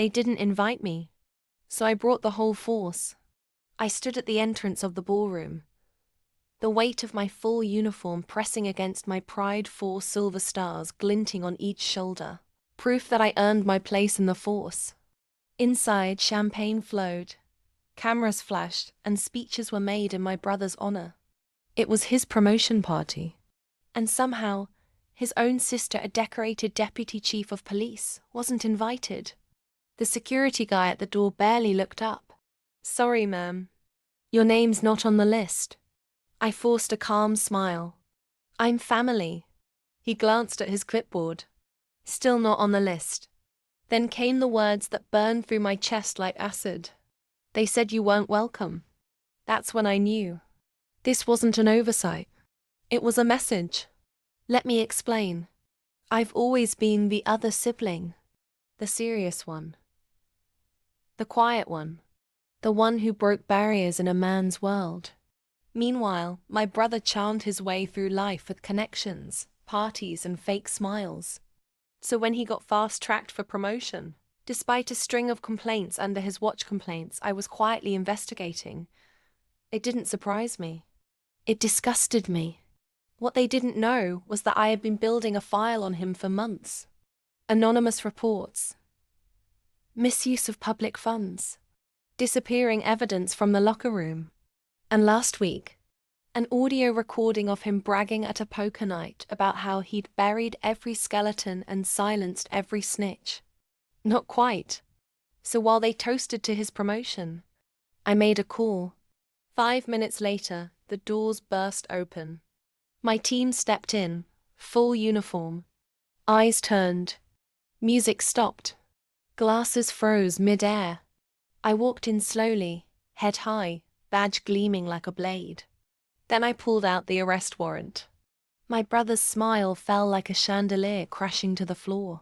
They didn't invite me, so I brought the whole force. I stood at the entrance of the ballroom, the weight of my full uniform pressing against my pride, 4 silver stars glinting on each shoulder, proof that I earned my place in the force. Inside, champagne flowed, cameras flashed, and speeches were made in my brother's honor. It was his promotion party. And somehow, his own sister, a decorated deputy chief of police, wasn't invited. The security guy at the door barely looked up. "Sorry, ma'am. Your name's not on the list." I forced a calm smile. "I'm family." He glanced at his clipboard. "Still not on the list." Then came the words that burned through my chest like acid. "They said you weren't welcome." That's when I knew. This wasn't an oversight. It was a message. Let me explain. I've always been the other sibling. The serious one. The quiet one. The one who broke barriers in a man's world. Meanwhile, my brother charmed his way through life with connections, parties, and fake smiles. So when he got fast-tracked for promotion, despite a string of complaints under his watch complaints I was quietly investigating, it didn't surprise me. It disgusted me. What they didn't know was that I had been building a file on him for months. Anonymous reports. Misuse of public funds. Disappearing evidence from the locker room. And last week, an audio recording of him bragging at a poker night about how he'd buried every skeleton and silenced every snitch. Not quite. So while they toasted to his promotion, I made a call. 5 minutes later, the doors burst open. My team stepped in, full uniform. Eyes turned. Music stopped. Glasses froze mid-air. I walked in slowly, head high, badge gleaming like a blade. Then I pulled out the arrest warrant. My brother's smile fell like a chandelier crashing to the floor.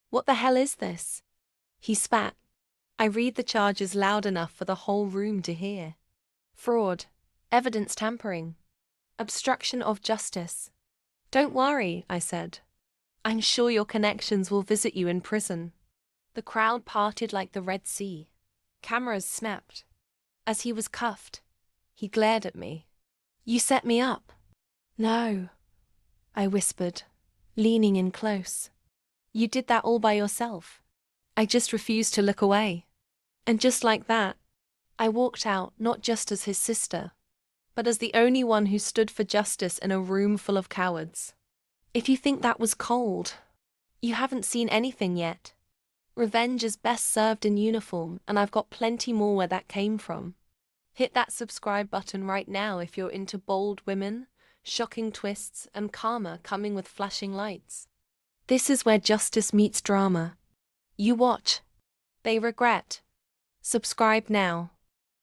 "What the hell is this?" He spat. I read the charges loud enough for the whole room to hear. Fraud, evidence tampering, obstruction of justice. "Don't worry," I said. "I'm sure your connections will visit you in prison." The crowd parted like the Red Sea. Cameras snapped. As he was cuffed, he glared at me. "You set me up." "No," I whispered, leaning in close. "You did that all by yourself." I just refused to look away. And just like that, I walked out not just as his sister, but as the only one who stood for justice in a room full of cowards. If you think that was cold, you haven't seen anything yet. Revenge is best served in uniform, and I've got plenty more where that came from. Hit that subscribe button right now if you're into bold women, shocking twists, and karma coming with flashing lights. This is where justice meets drama. You watch. They regret. Subscribe now.